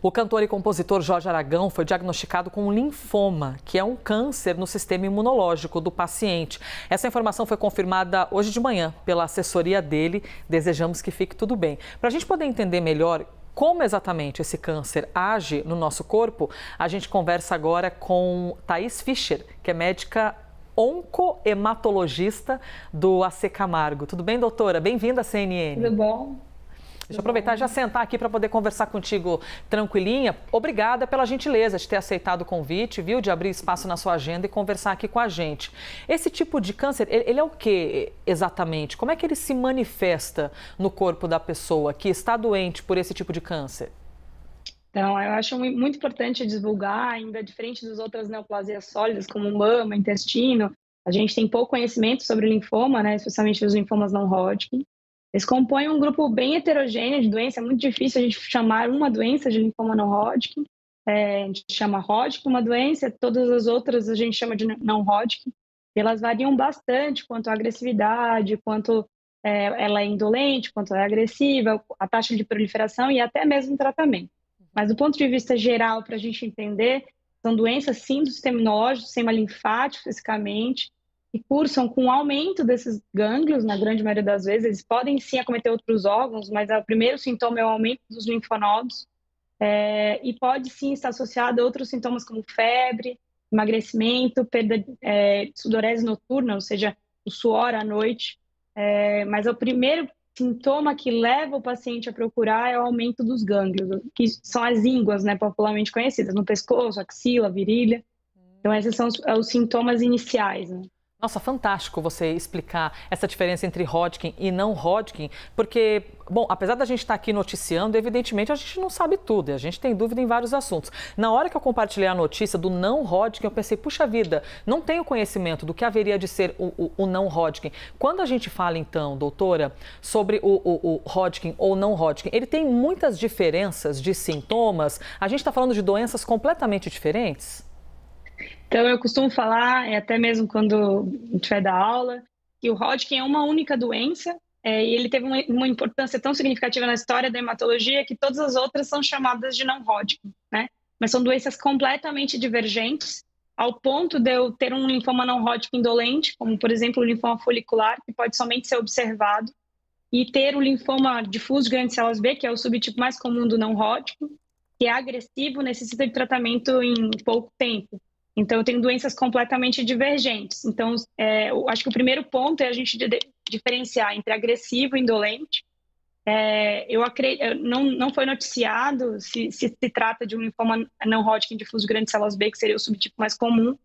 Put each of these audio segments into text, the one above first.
O cantor e compositor Jorge Aragão foi diagnosticado com linfoma, que é um câncer no sistema imunológico do paciente. Essa informação foi confirmada hoje de manhã pela assessoria dele. Desejamos que fique tudo bem. Para a gente poder entender melhor como exatamente esse câncer age no nosso corpo, a gente conversa agora com Thaís Fischer, que é médica oncohematologista do AC Camargo. Tudo bem, doutora? Bem-vinda à CNN. Tudo bom? Deixa eu aproveitar e já sentar aqui para poder conversar contigo tranquilinha. Obrigada pela gentileza de ter aceitado o convite, viu? De abrir espaço na sua agenda e conversar aqui com a gente. Esse tipo de câncer, ele é o que exatamente? Como é que ele se manifesta no corpo da pessoa que está doente por esse tipo de câncer? Então, eu acho muito importante divulgar, ainda diferente das outras neoplasias sólidas, como mama, intestino, a gente tem pouco conhecimento sobre o linfoma, né? Especialmente os linfomas não Hodgkin. Eles compõem um grupo bem heterogêneo de doença, é muito difícil a gente chamar uma doença de linfoma não Hodgkin. A gente chama Hodgkin uma doença, todas as outras a gente chama de não Hodgkin. E elas variam bastante quanto à agressividade, quanto ela é indolente, quanto é agressiva, a taxa de proliferação e até mesmo o tratamento. Mas do ponto de vista geral, para a gente entender, são doenças sim do sistema imunológico, do sistema linfático especificamente, que cursam com o aumento desses gânglios, na grande maioria das vezes. Eles podem sim acometer outros órgãos, mas o primeiro sintoma é o aumento dos linfonodos, e pode sim estar associado a outros sintomas como febre, emagrecimento, perda de sudorese noturna, ou seja, o suor à noite. Mas o primeiro sintoma que leva o paciente a procurar é o aumento dos gânglios, que são as ínguas, né, popularmente conhecidas, no pescoço, axila, virilha. Então, esses são os sintomas iniciais, né? Nossa, fantástico você explicar essa diferença entre Hodgkin e não Hodgkin, porque, bom, apesar da gente estar aqui noticiando, evidentemente a gente não sabe tudo e a gente tem dúvida em vários assuntos. Na hora que eu compartilhei a notícia do não Hodgkin, eu pensei, puxa vida, não tenho conhecimento do que haveria de ser o não Hodgkin. Quando a gente fala, então, doutora, sobre o Hodgkin ou não Hodgkin, ele tem muitas diferenças de sintomas? A gente está falando de doenças completamente diferentes? Então, eu costumo falar, até mesmo quando a gente vai dar aula, que o Hodgkin é uma única doença, e ele teve uma importância tão significativa na história da hematologia que todas as outras são chamadas de não Hodgkin, né? Mas são doenças completamente divergentes, ao ponto de eu ter um linfoma não Hodgkin indolente, como, por exemplo, o linfoma folicular, que pode somente ser observado, e ter o linfoma difuso de grandes células B, que é o subtipo mais comum do não Hodgkin, que é agressivo, necessita de tratamento em pouco tempo. Então, eu tenho doenças completamente divergentes. Então, eu acho que o primeiro ponto é a gente diferenciar entre agressivo e indolente. Eu acredito, não foi noticiado se trata de um linfoma não Hodgkin difuso de grandes células B, que seria o subtipo mais comum,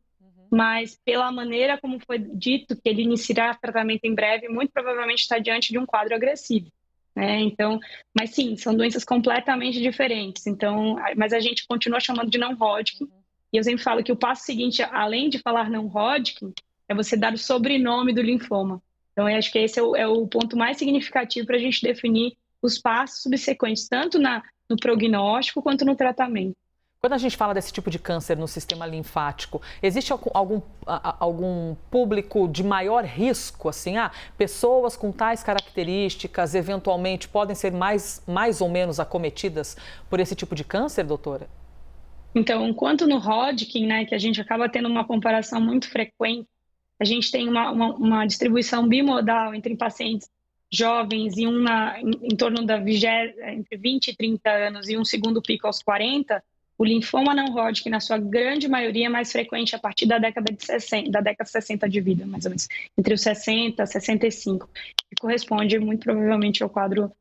mas pela maneira como foi dito que ele iniciará tratamento em breve, muito provavelmente está diante de um quadro agressivo. Então, mas sim, são doenças completamente diferentes. Então, mas a gente continua chamando de não Hodgkin. E eu sempre falo que o passo seguinte, além de falar não Hodgkin, é você dar o sobrenome do linfoma. Então, eu acho que esse é o ponto mais significativo para a gente definir os passos subsequentes, tanto no prognóstico quanto no tratamento. Quando a gente fala desse tipo de câncer no sistema linfático, existe algum público de maior risco, assim? Pessoas com tais características eventualmente podem ser mais ou menos acometidas por esse tipo de câncer, doutora? Então, enquanto no Hodgkin, né, que a gente acaba tendo uma comparação muito frequente, a gente tem uma distribuição bimodal entre pacientes jovens e em torno entre 20 e 30 anos e um segundo pico aos 40, o linfoma não Hodgkin, na sua grande maioria, é mais frequente a partir da década de 60 de vida, mais ou menos, entre os 60 e 65, que corresponde muito provavelmente ao quadro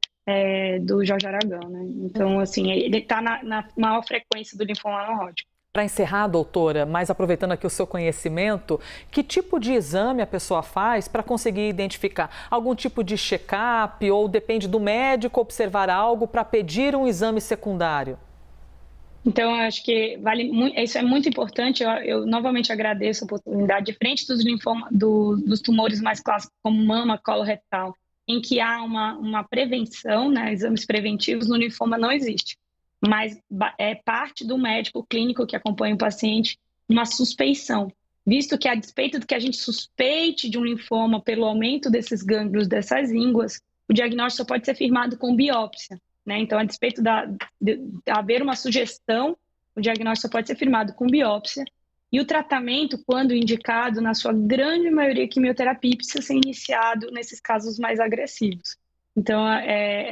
do Jorge Aragão, né? Então, assim, ele está na maior frequência do linfoma não Hodgkin. Para encerrar, doutora, mas aproveitando aqui o seu conhecimento, que tipo de exame a pessoa faz para conseguir identificar? Algum tipo de check-up ou depende do médico observar algo para pedir um exame secundário? Então, eu acho que isso é muito importante. Eu novamente agradeço a oportunidade, diferente dos linfomas, dos tumores mais clássicos, como mama, colo retal, em que há uma prevenção, né, exames preventivos, no linfoma não existe. Mas é parte do médico clínico que acompanha o paciente uma suspeição, visto que a despeito do que a gente suspeite de um linfoma pelo aumento desses gânglios, dessas ínguas, o diagnóstico só pode ser firmado com biópsia, né? Então, a despeito de haver uma sugestão, o diagnóstico só pode ser firmado com biópsia. E o tratamento, quando indicado, na sua grande maioria, quimioterapia, precisa ser iniciado nesses casos mais agressivos. Então,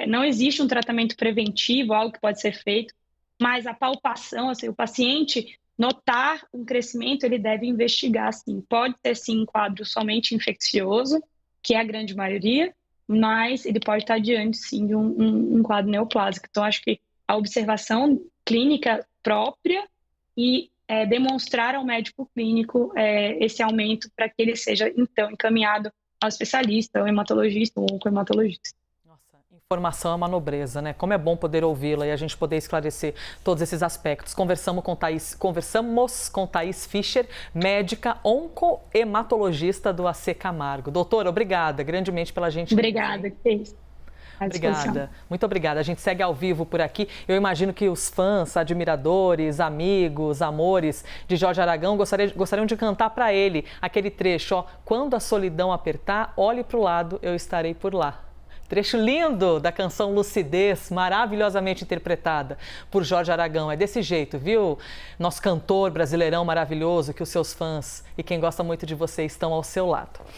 não existe um tratamento preventivo, algo que pode ser feito, mas a palpação, assim, o paciente notar um crescimento, ele deve investigar, sim. Pode ter, sim, um quadro somente infeccioso, que é a grande maioria, mas ele pode estar diante, sim, de um quadro neoplásico. Então, acho que a observação clínica própria e demonstrar ao médico clínico esse aumento para que ele seja, então, encaminhado ao especialista, ao hematologista ou ao hematologista. Informação é uma nobreza, né? Como é bom poder ouvi-la e a gente poder esclarecer todos esses aspectos. Conversamos com Thaís Fischer, médica oncohematologista do AC Camargo. Doutora, obrigada grandemente pela gente. Obrigada, Cris. Obrigada, muito obrigada. A gente segue ao vivo por aqui. Eu imagino que os fãs, admiradores, amigos, amores de Jorge Aragão gostariam de cantar para ele aquele trecho, ó, quando a solidão apertar, olhe para o lado, eu estarei por lá. Trecho lindo da canção Lucidez, maravilhosamente interpretada por Jorge Aragão. É desse jeito, viu? Nosso cantor brasileirão maravilhoso, que os seus fãs e quem gosta muito de você estão ao seu lado.